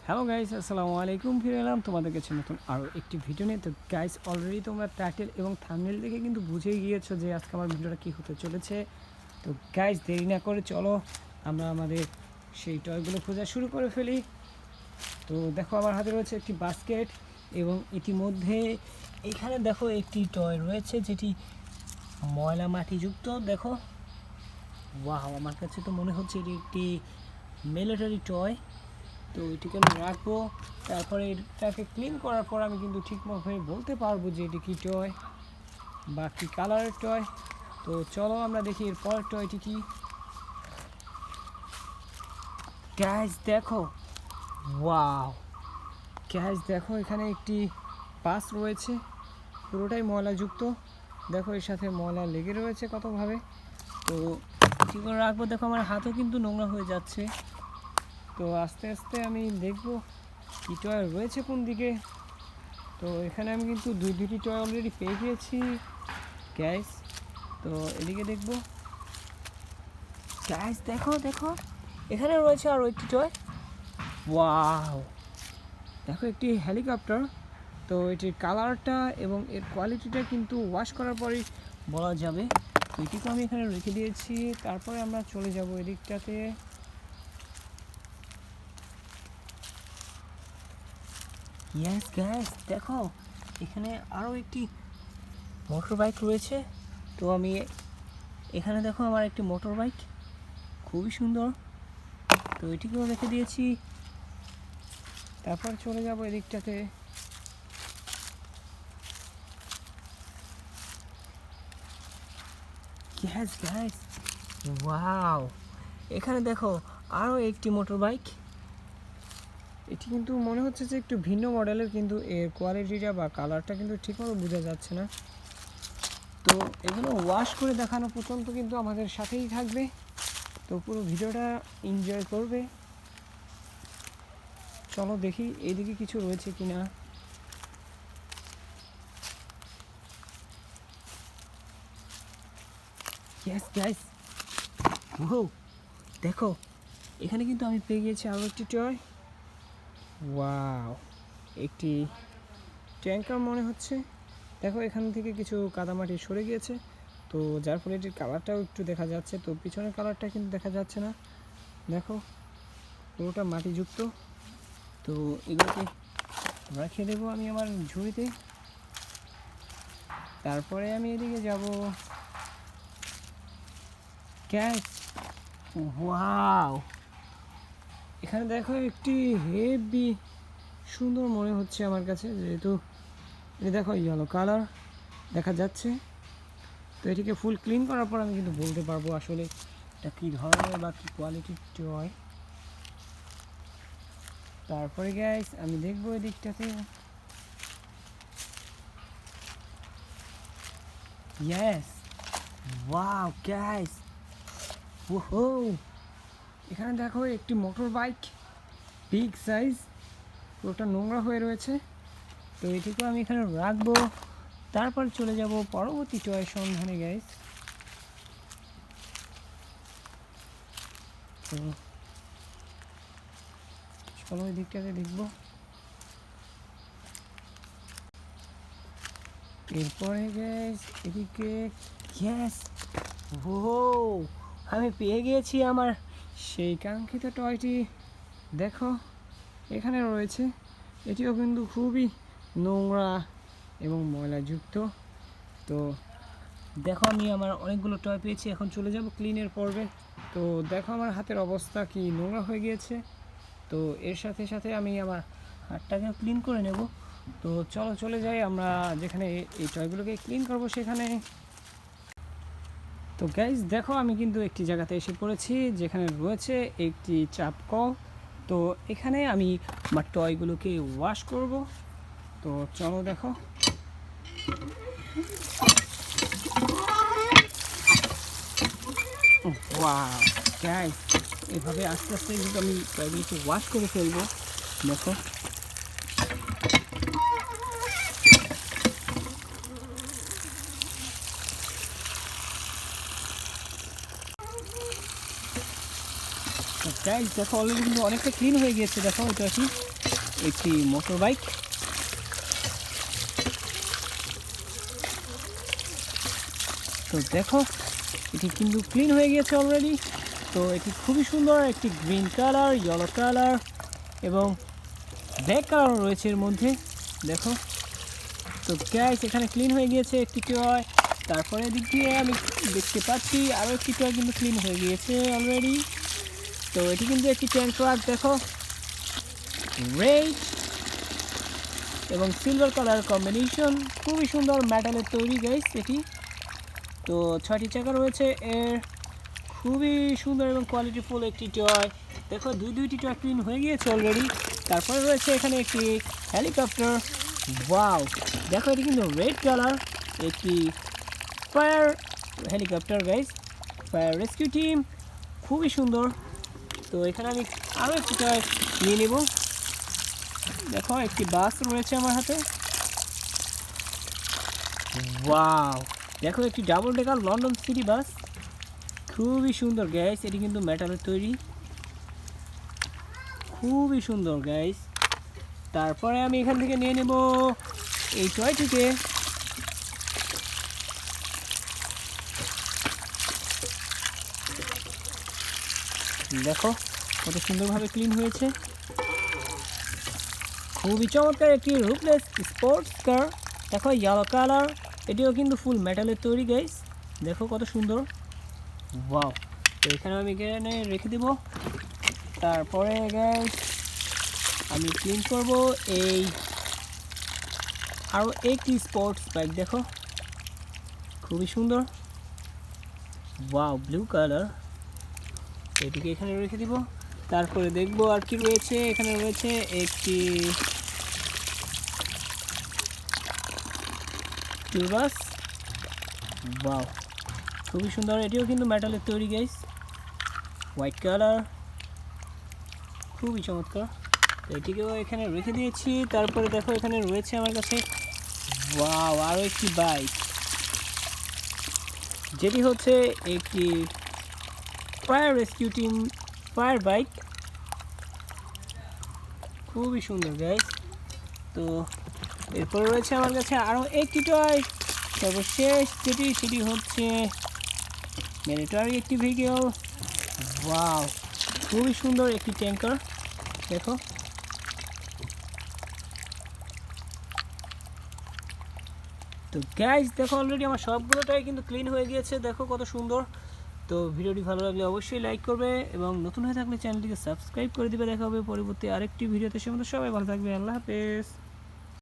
Hello guys, আসসালামু আলাইকুম। ফিরে এলাম তোমাদের কাছে নতুন আরও একটি ভিডিও নিয়ে। তো গাইস, অলরেডি তোমরা টাইটেল এবং থাম্বনেল দেখে কিন্তু বুঝেই গিয়েছো যে আজকে আমার ভিডিওটা কী হতে চলেছে। তো গাইস, দেরি না করে চলো আমরা আমাদের সেই টয়গুলো খোঁজা শুরু করে ফেলি। তো দেখো, আমার হাতে রয়েছে একটি বাস্কেট এবং ইতিমধ্যে এখানে দেখো একটি টয় রয়েছে যেটি ময়লা মাটিযুক্ত। দেখো, ওয়াও, আমার কাছে তো মনে হচ্ছে এটি একটি মিলিটারি টয়। তো এটিকে আমি রাখবো, তারপরে এটাকে ক্লিন করার পর আমি কিন্তু ঠিকমতো বলতে পারবো যে এটি কী টয় বা কী কালারের টয়। তো চলো আমরা দেখি এর পরের টয়টি কী। গ্যাস দেখো, ওয়াও গ্যাস দেখো, এখানে একটি পাস রয়েছে, পুরোটাই ময়লাযুক্ত। দেখো, এর সাথে ময়লা লেগে রয়েছে কতভাবে। তো কী করে রাখবো, দেখো আমার হাতও কিন্তু নোংরা হয়ে যাচ্ছে। তো আস্তে আস্তে আমি দেখব কী টয় রয়েছে কোন দিকে। তো এখানে আমি কিন্তু দুটি টয় অলরেডি পেয়ে গিয়েছি গ্যাস। তো এদিকে দেখব। গ্যাস দেখো দেখো, এখানে রয়েছে আরও একটি টয়। ওয়াও, দেখো একটি হেলিকপ্টার। তো এটির কালারটা এবং এর কোয়ালিটিটা কিন্তু ওয়াশ করার পরেই বলা যাবে। তো এটিকে আমি এখানে রেখে দিয়েছি, তারপরে আমরা চলে যাব এদিকটাতে। ইয়েস গ্যাস দেখো, এখানে আরও একটি মোটর বাইক রয়েছে। তো আমি এখানে দেখো আমার একটি মোটর বাইক, খুবই সুন্দর। তো এটিকেও রেখে দিয়েছি, তারপর চলে যাব এদিকটাতে। গ্যাস গ্যাস, ওয়াও, এখানে দেখো আরও একটি মোটর বাইক। এটি কিন্তু মনে হচ্ছে যে একটু ভিন্ন মডেলের, কিন্তু এর কোয়ালিটিটা বা কালারটা কিন্তু ঠিকমতো বোঝা যাচ্ছে না। তো এগুলো ওয়াশ করে দেখানো পর্যন্ত কিন্তু আমাদের সাথেই থাকবে। তো পুরো ভিডিওটা এনজয় করবে। চলো দেখি এইদিকে কিছু রয়েছে কি না। ইয়েস গাইস, ও দেখো, এখানে কিন্তু আমি পেয়ে গিয়েছি আরও একটি টয়। ওয়াও, একটি ট্যাঙ্কার মনে হচ্ছে। দেখো, এখান থেকে কিছু কাদামাটি সরে গিয়েছে, তো যার ফলে এটির কালারটাও একটু দেখা যাচ্ছে। তো পিছনের কালারটা কিন্তু দেখা যাচ্ছে না, দেখো পুরোটা মাটিযুক্ত। তো এগুলোকে রেখে দেবো আমি আমার ঝুড়িতে। তারপরে আমি এদিকে যাব। ক্যাচ, ওয়াও, এখানে দেখো একটি হেভি সুন্দর মনে হচ্ছে আমার কাছে, যেহেতু এটা দেখো ইয়েলো কালার দেখা যাচ্ছে। তো এটিকে ফুল ক্লিন করার পর আমি কিন্তু বলতে পারবো আসলে এটা কী ধরনের বা কী কোয়ালিটির টয়। তারপরে গ্যাস আমি দেখবো এদিকটাতে। ইয়েস, ওয়াও গ্যাস, ওহো, এখানে দেখো একটি মোটর বাইক, বিগ সাইজ, পুরোটা নোংরা হয়ে রয়েছে। তো এটিকে আমি এখানে রাখবো, তারপর চলে যাব পরবর্তী টয় সন্ধানে গাইস। তো চলো ওই দিকটাতে দেখবো। এরপরে গ্যাস এদিকে, গ্যাস, ও, আমি পেয়ে গিয়েছি আমার সেই কাঙ্ক্ষিত টয়টি। দেখো, এখানে রয়েছে, এটিও কিন্তু খুবই নোংরা এবং ময়লাযুক্ত। তো দেখো, আমি আমার অনেকগুলো টয় পেয়েছি, এখন চলে যাব ক্লিনের পর্বে। তো দেখো আমার হাতের অবস্থা কি নোংরা হয়ে গিয়েছে। তো এর সাথে সাথে আমি আমার হাতটাকে ক্লিন করে নেব। তো চলো চলে যাই আমরা যেখানে এই টয়গুলোকে ক্লিন করব সেখানে। তো গাইজ দেখো, আমি কিন্তু একটি জায়গাতে এসে পড়েছি যেখানে রয়েছে একটি চাপ কল। তো এখানে আমি আমার টয়গুলোকে ওয়াশ করব। তো চলো দেখো, ওয়াও গাইজ, এভাবে আস্তে আস্তে কিন্তু আমি টয়গুলোকে ওয়াশ করে ফেলবো। দেখো, গাইস দেখো অলরেডি কিন্তু অনেকটা ক্লিন হয়ে গিয়েছে। দেখো এটা কি একটি মোটর বাইক। তো দেখো এটি কিন্তু ক্লিন হয়ে গিয়েছে অলরেডি। তো এটি খুবই সুন্দর, একটি গ্রিন কালার, ইয়েলো কালার এবং ব্ল্যাক কালার রয়েছে এর মধ্যে। দেখো তো গাইস এখানে ক্লিন হয়ে গিয়েছে একটি টয়। তারপরে দিক দিয়ে আমি দেখতে পাচ্ছি আরও একটি টয় কিন্তু ক্লিন হয়ে গিয়েছে অলরেডি। তো এটি কিন্তু একটি ট্যাঙ্ক ট্রাক। দেখো রেড এবং সিলভার কালার কম্বিনেশন, খুবই সুন্দর মেটালের তৈরি গাইস এটি। তো 6টি চাকা রয়েছে এর, খুবই সুন্দর এবং কোয়ালিটিফুল একটি টয়। দেখো দুইটি টয় ক্লিন হয়ে গিয়েছে অলরেডি। তারপরে রয়েছে এখানে একটি হেলিকপ্টার। ওয়াও, দেখো এটি কিন্তু রেড কালার, একটি fire helicopter guys, fire rescue team, খুবই সুন্দর। তো এখানে আমি আরও একটি টয় নিয়ে নেব। দেখো একটি বাস রয়েছে আমার হাতে। ওয়াও, দেখো একটি double decker London city bus, খুবই সুন্দর গাইস। এটি কিন্তু মেটালের তৈরি, খুবই সুন্দর গাইস। তারপরে আমি এখান থেকে নিয়ে নেব এই টয়টিকে। দেখো কত সুন্দরভাবে ক্লিন হয়েছে, খুবই চমৎকার একটি রুফলেস স্পোর্টস কার। দেখো ইয়েলো কালার, এটিও কিন্তু ফুল মেটালের তৈরি গাইস। দেখো কত সুন্দর। ওয়াও, তো এখানে আমি এখানে রেখে দেব। তারপরে গাইস আমি ক্লিন করব এই আরও একটি স্পোর্টস বাইক। দেখো খুবই সুন্দর। ওয়াও, ব্লু কালার, এটিকে এখানে রেখে দিব। তারপরে দেখব আর কি রয়েছে। এখানে রয়েছে একটি বাস। ওয়াও, খুবই সুন্দর, এটিও কিন্তু মেটালের তৈরি গাইস, হোয়াইট কালার, খুবই চমৎকার। তো এটিকেও এখানে রেখে দিয়েছি। তারপরে দেখো এখানে রয়েছে আমার কাছে ওয়াও আরও একটি বাইক, যেটি হচ্ছে একটি fire rescue team fire bike, খুবই সুন্দর গাইস। তো এরপরে রয়েছে আমার কাছে আরও একটি টয়, সর্বশেষ সেটি হচ্ছে মিলিটারি একটি ভেহিকেল। ওয়াও, খুবই সুন্দর একটি ট্যাঙ্কার। দেখো তো গাইস দেখো অলরেডি আমার সবগুলোটাই কিন্তু ক্লিন হয়ে গিয়েছে। দেখো কত সুন্দর। তো ভিডিওটি ভালো লাগলে অবশ্যই লাইক করবে এবং নতুন হয়ে থাকলে চ্যানেলটিকে সাবস্ক্রাইব করে দিবে। দেখা হবে পরবর্তী আরেকটি ভিডিওতে। সে মতো সবাই ভালো থাকবে। আল্লাহ হাফেজ।